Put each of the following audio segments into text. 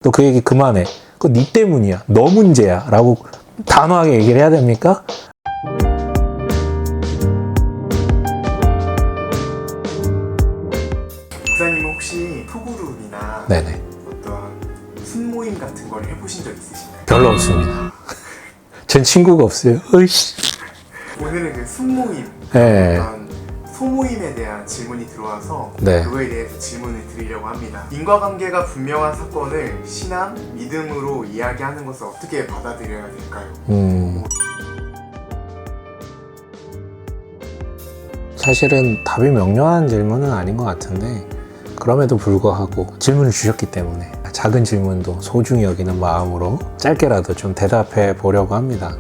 너 그 얘기 그만해. 그거 네 때문이야. 너 문제야. 라고 단호하게 얘기를 해야 됩니까? 목사님 혹시 소그룹이나 네네. 어떤 순모임 같은 걸 해보신 적 있으신가요? 별로 없습니다. 전 친구가 없어요. 어이씨. 오늘은 그 순모임, 네. 어떤 소모임에 대한 질문이 들어와서 네. 그거에 대해서 질문을 드리려고 합니다. 인과관계가 분명한 사건을 신앙, 믿음으로 이야기하는 것을 어떻게 받아들여야 될까요? 사실은 답이 명료한 질문은 아닌 것 같은데 그럼에도 불구하고 질문을 주셨기 때문에 작은 질문도 소중히 여기는 마음으로 짧게라도 좀 대답해 보려고 합니다.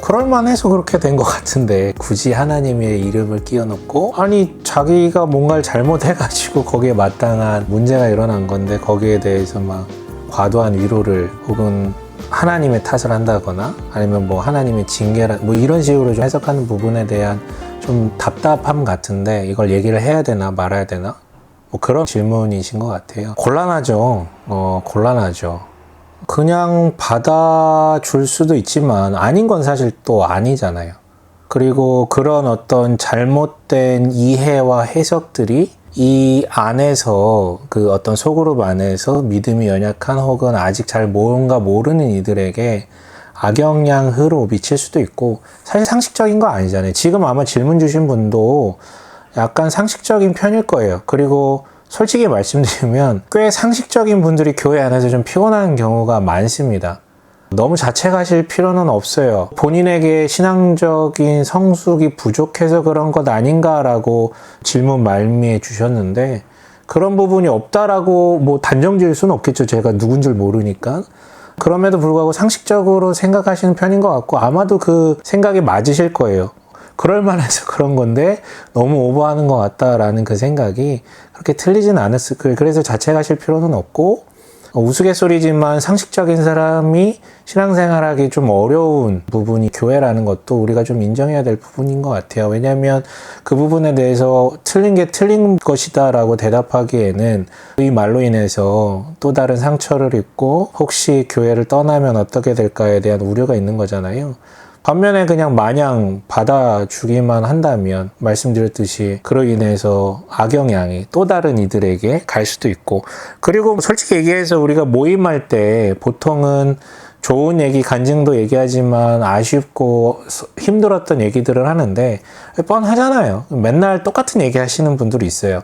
그럴만해서 그렇게 된 것 같은데 굳이 하나님의 이름을 끼워 넣고 아니 자기가 뭔가를 잘못해가지고 거기에 마땅한 문제가 일어난 건데 거기에 대해서 막 과도한 위로를 혹은 하나님의 탓을 한다거나 아니면 뭐 하나님의 징계라 뭐 이런 식으로 좀 해석하는 부분에 대한 좀 답답함 같은데 이걸 얘기를 해야 되나 말아야 되나 뭐 그런 질문이신 것 같아요. 곤란하죠. 곤란하죠. 그냥 받아줄 수도 있지만 아닌 건 사실 또 아니잖아요. 그리고 그런 어떤 잘못된 이해와 해석들이 이 안에서 그 어떤 소그룹 안에서 믿음이 연약한 혹은 아직 잘 뭔가 모르는 이들에게 악영향으로 미칠 수도 있고 사실 상식적인 거 아니잖아요. 지금 아마 질문 주신 분도 약간 상식적인 편일 거예요. 그리고 솔직히 말씀드리면 꽤 상식적인 분들이 교회 안에서 좀 피곤한 경우가 많습니다. 너무 자책하실 필요는 없어요. 본인에게 신앙적인 성숙이 부족해서 그런 것 아닌가라고 질문 말미에 주셨는데 그런 부분이 없다라고 뭐 단정 지을 수는 없겠죠. 제가 누군 줄 모르니까. 그럼에도 불구하고 상식적으로 생각하시는 편인 것 같고 아마도 그 생각이 맞으실 거예요. 그럴만해서 그런 건데 너무 오버하는 것 같다라는 그 생각이 그렇게 틀리진 않았을 거예요. 그래서 자책하실 필요는 없고 우스갯소리지만 상식적인 사람이 신앙생활하기 좀 어려운 부분이 교회라는 것도 우리가 좀 인정해야 될 부분인 것 같아요. 왜냐하면 그 부분에 대해서 틀린 게 틀린 것이다 라고 대답하기에는 이 말로 인해서 또 다른 상처를 입고 혹시 교회를 떠나면 어떻게 될까에 대한 우려가 있는 거잖아요. 반면에 그냥 마냥 받아주기만 한다면 말씀드렸듯이 그로 인해서 악영향이 또 다른 이들에게 갈 수도 있고 그리고 솔직히 얘기해서 우리가 모임할 때 보통은 좋은 얘기, 간증도 얘기하지만 아쉽고 힘들었던 얘기들을 하는데 뻔하잖아요. 맨날 똑같은 얘기 하시는 분들이 있어요.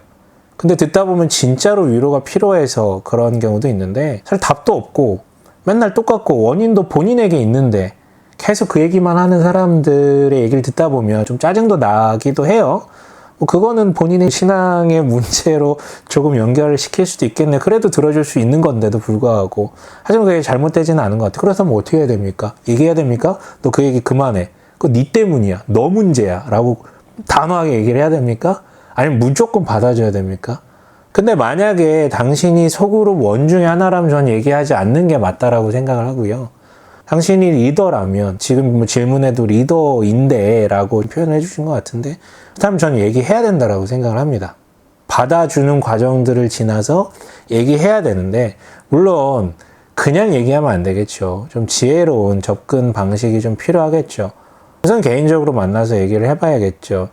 근데 듣다 보면 진짜로 위로가 필요해서 그런 경우도 있는데 사실 답도 없고 맨날 똑같고 원인도 본인에게 있는데 계속 그 얘기만 하는 사람들의 얘기를 듣다 보면 좀 짜증도 나기도 해요. 뭐 그거는 본인의 신앙의 문제로 조금 연결을 시킬 수도 있겠네. 그래도 들어줄 수 있는 건데도 불구하고. 하지만 그게 잘못되지는 않은 것 같아요. 그렇다면 어떻게 해야 됩니까? 얘기해야 됩니까? 너 그 얘기 그만해. 그거 네 때문이야. 너 문제야. 라고 단호하게 얘기를 해야 됩니까? 아니면 무조건 받아줘야 됩니까? 근데 만약에 당신이 소그룹 원 중에 하나라면 전 얘기하지 않는 게 맞다라고 생각을 하고요. 당신이 리더라면 지금 뭐 질문에도 리더인데 라고 표현을 해주신 것 같은데 그렇다면 저는 얘기해야 된다라고 생각을 합니다. 받아주는 과정들을 지나서 얘기해야 되는데 물론 그냥 얘기하면 안 되겠죠. 좀 지혜로운 접근 방식이 좀 필요하겠죠. 우선 개인적으로 만나서 얘기를 해봐야겠죠.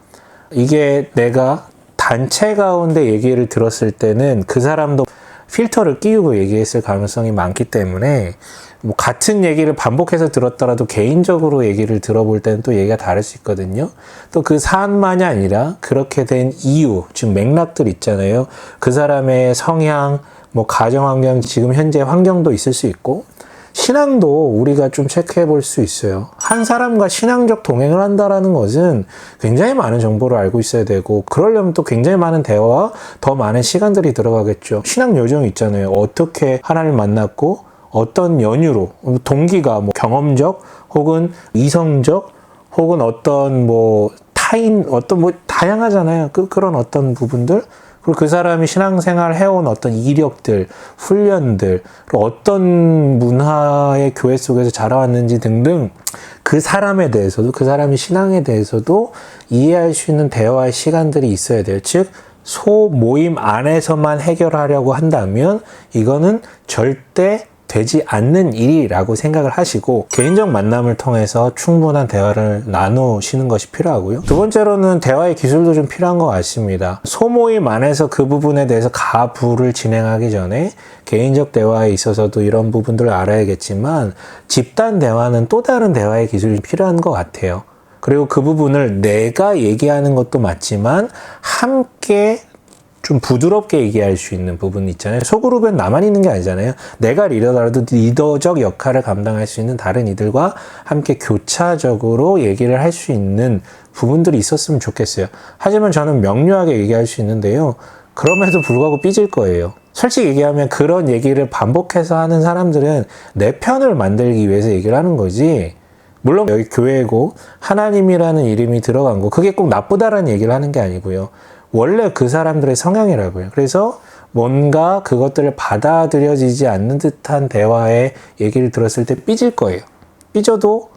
이게 내가 단체 가운데 얘기를 들었을 때는 그 사람도 필터를 끼우고 얘기했을 가능성이 많기 때문에 뭐 같은 얘기를 반복해서 들었더라도 개인적으로 얘기를 들어볼 때는 또 얘기가 다를 수 있거든요. 또 그 사안만이 아니라 그렇게 된 이유, 즉 맥락들 있잖아요. 그 사람의 성향, 뭐 가정 환경, 지금 현재 환경도 있을 수 있고 신앙도 우리가 좀 체크해 볼 수 있어요. 한 사람과 신앙적 동행을 한다라는 것은 굉장히 많은 정보를 알고 있어야 되고 그러려면 또 굉장히 많은 대화와 더 많은 시간들이 들어가겠죠. 신앙 요정이 있잖아요. 어떻게 하나님을 만났고 어떤 연유로 동기가 뭐 경험적 혹은 이성적 혹은 어떤 뭐 타인 어떤 뭐 다양하잖아요. 그런 어떤 부분들 그리고 그 사람이 신앙생활 해온 어떤 이력들, 훈련들, 그리고 어떤 문화의 교회 속에서 자라왔는지 등등 그 사람에 대해서도 그 사람의 신앙에 대해서도 이해할 수 있는 대화의 시간들이 있어야 돼요. 즉 소모임 안에서만 해결하려고 한다면 이거는 절대 되지 않는 일이라고 생각을 하시고 개인적 만남을 통해서 충분한 대화를 나누시는 것이 필요하고요. 두 번째로는 대화의 기술도 좀 필요한 것 같습니다. 소모임 안에서 그 부분에 대해서 가부를 진행하기 전에 개인적 대화에 있어서도 이런 부분들을 알아야겠지만 집단 대화는 또 다른 대화의 기술이 필요한 것 같아요. 그리고 그 부분을 내가 얘기하는 것도 맞지만 함께 좀 부드럽게 얘기할 수 있는 부분 있잖아요. 소그룹엔 나만 있는 게 아니잖아요. 내가 리더더라도 리더적 역할을 감당할 수 있는 다른 이들과 함께 교차적으로 얘기를 할 수 있는 부분들이 있었으면 좋겠어요. 하지만 저는 명료하게 얘기할 수 있는데요. 그럼에도 불구하고 삐질 거예요. 솔직히 얘기하면 그런 얘기를 반복해서 하는 사람들은 내 편을 만들기 위해서 얘기를 하는 거지. 물론 여기 교회고 하나님이라는 이름이 들어간 거 그게 꼭 나쁘다라는 얘기를 하는 게 아니고요. 원래 그 사람들의 성향이라고요. 그래서 뭔가 그것들을 받아들여지지 않는 듯한 대화의 얘기를 들었을 때 삐질 거예요. 삐져도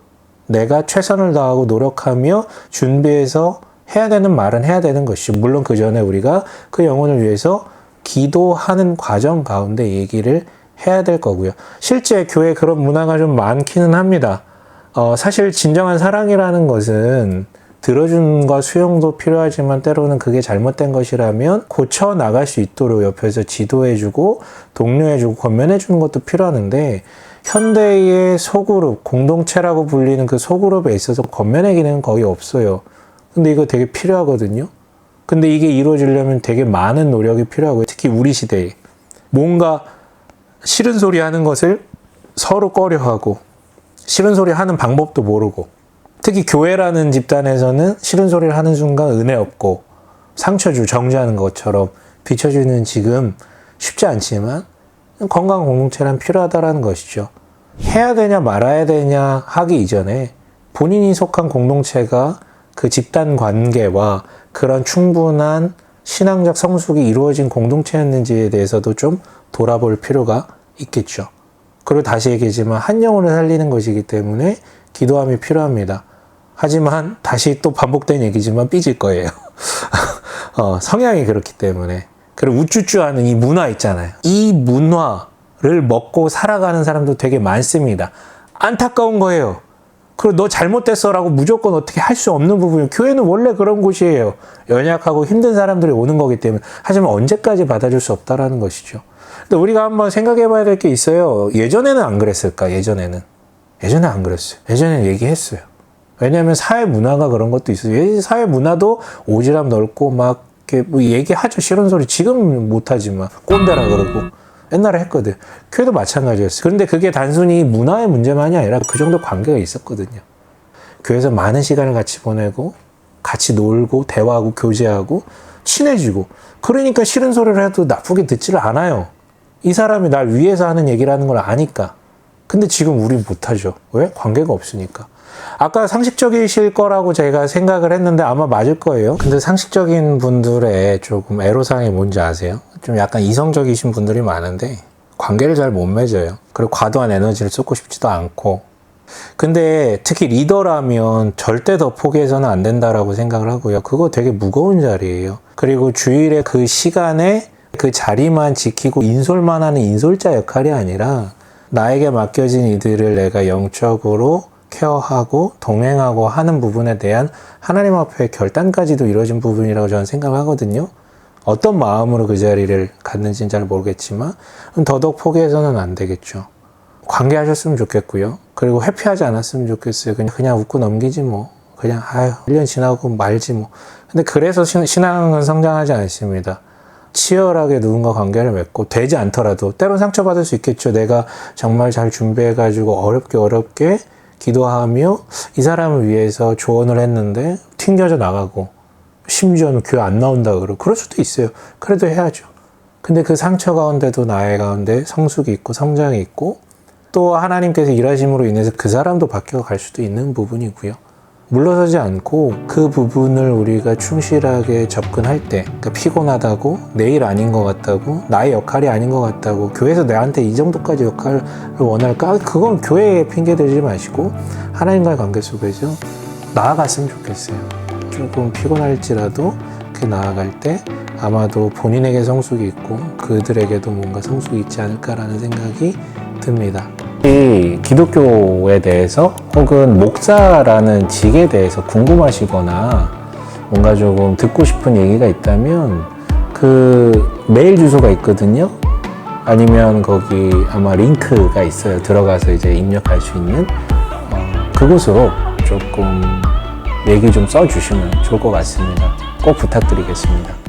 내가 최선을 다하고 노력하며 준비해서 해야 되는 말은 해야 되는 것이죠. 물론 그 전에 우리가 그 영혼을 위해서 기도하는 과정 가운데 얘기를 해야 될 거고요. 실제 교회에 그런 문화가 좀 많기는 합니다. 사실 진정한 사랑이라는 것은 들어준과 수용도 필요하지만 때로는 그게 잘못된 것이라면 고쳐 나갈 수 있도록 옆에서 지도해주고 독려해주고 권면해주는 것도 필요하는데 현대의 소그룹, 공동체라고 불리는 그 소그룹에 있어서 권면의 기능은 거의 없어요. 근데 이거 되게 필요하거든요. 근데 이게 이루어지려면 되게 많은 노력이 필요하고요. 특히 우리 시대에 뭔가 싫은 소리 하는 것을 서로 꺼려하고 싫은 소리 하는 방법도 모르고 특히 교회라는 집단에서는 싫은 소리를 하는 순간 은혜 없고 상처 주고 정죄하는 것처럼 비춰주는 지금 쉽지 않지만 건강한 공동체란 필요하다라는 것이죠. 해야 되냐 말아야 되냐 하기 이전에 본인이 속한 공동체가 그 집단 관계와 그런 충분한 신앙적 성숙이 이루어진 공동체였는지에 대해서도 좀 돌아볼 필요가 있겠죠. 그리고 다시 얘기하지만 한 영혼을 살리는 것이기 때문에 기도함이 필요합니다. 하지만 다시 또 반복된 얘기지만 삐질 거예요. 성향이 그렇기 때문에. 그리고 우쭈쭈하는 이 문화 있잖아요. 이 문화를 먹고 살아가는 사람도 되게 많습니다. 안타까운 거예요. 그리고 너 잘못됐어라고 무조건 어떻게 할 수 없는 부분이에요. 교회는 원래 그런 곳이에요. 연약하고 힘든 사람들이 오는 거기 때문에. 하지만 언제까지 받아줄 수 없다라는 것이죠. 근데 우리가 한번 생각해 봐야 될 게 있어요. 예전에는 안 그랬을까? 예전에는 안 그랬어요. 예전에는 얘기했어요. 왜냐하면 사회 문화가 그런 것도 있어요. 사회 문화도 오지랖 넓고 막 이렇게 뭐 얘기하죠. 싫은 소리 지금은 못하지만 꼰대라 그러고 옛날에 했거든. 교회도 마찬가지였어요. 그런데 그게 단순히 문화의 문제만이 아니라 그 정도 관계가 있었거든요. 교회에서 많은 시간을 같이 보내고 같이 놀고 대화하고 교제하고 친해지고 그러니까 싫은 소리를 해도 나쁘게 듣지를 않아요. 이 사람이 날 위해서 하는 얘기라는 걸 아니까. 근데 지금 우리 못하죠. 왜? 관계가 없으니까. 아까 상식적이실 거라고 제가 생각을 했는데 아마 맞을 거예요. 근데 상식적인 분들의 조금 애로사항이 뭔지 아세요? 좀 약간 이성적이신 분들이 많은데 관계를 잘 못 맺어요. 그리고 과도한 에너지를 쏟고 싶지도 않고. 근데 특히 리더라면 절대 더 포기해서는 안 된다라고 생각을 하고요. 그거 되게 무거운 자리예요. 그리고 주일에 그 시간에 그 자리만 지키고 인솔만 하는 인솔자 역할이 아니라 나에게 맡겨진 이들을 내가 영적으로 케어하고 동행하고 하는 부분에 대한 하나님 앞에 결단까지도 이루어진 부분이라고 저는 생각하거든요. 어떤 마음으로 그 자리를 갖는지는 잘 모르겠지만 더더욱 포기해서는 안 되겠죠. 관계하셨으면 좋겠고요. 그리고 회피하지 않았으면 좋겠어요. 그냥 웃고 넘기지 뭐. 그냥 1년 지나고 말지 뭐. 근데 그래서 신앙은 성장하지 않습니다. 치열하게 누군가 관계를 맺고 되지 않더라도 때론 상처받을 수 있겠죠. 내가 정말 잘 준비해가지고 어렵게 기도하며 이 사람을 위해서 조언을 했는데 튕겨져 나가고 심지어는 교회 안 나온다 그러고 그럴 수도 있어요. 그래도 해야죠. 근데 그 상처 가운데도 나의 가운데 성숙이 있고 성장이 있고 또 하나님께서 일하심으로 인해서 그 사람도 바뀌어갈 수도 있는 부분이고요. 물러서지 않고 그 부분을 우리가 충실하게 접근할 때 그러니까 피곤하다고 내 일 아닌 것 같다고 나의 역할이 아닌 것 같다고 교회에서 내한테 이 정도까지 역할을 원할까? 그건 교회에 핑계 대지 마시고 하나님과의 관계 속에서 나아갔으면 좋겠어요. 조금 피곤할지라도 이렇게 나아갈 때 아마도 본인에게 성숙이 있고 그들에게도 뭔가 성숙이 있지 않을까라는 생각이 듭니다. 이 기독교에 대해서 혹은 목사라는 직에 대해서 궁금하시거나 뭔가 조금 듣고 싶은 얘기가 있다면 그 메일 주소가 있거든요. 아니면 거기 아마 링크가 있어요. 들어가서 이제 입력할 수 있는 그곳으로 조금 얘기 좀 써주시면 좋을 것 같습니다. 꼭 부탁드리겠습니다.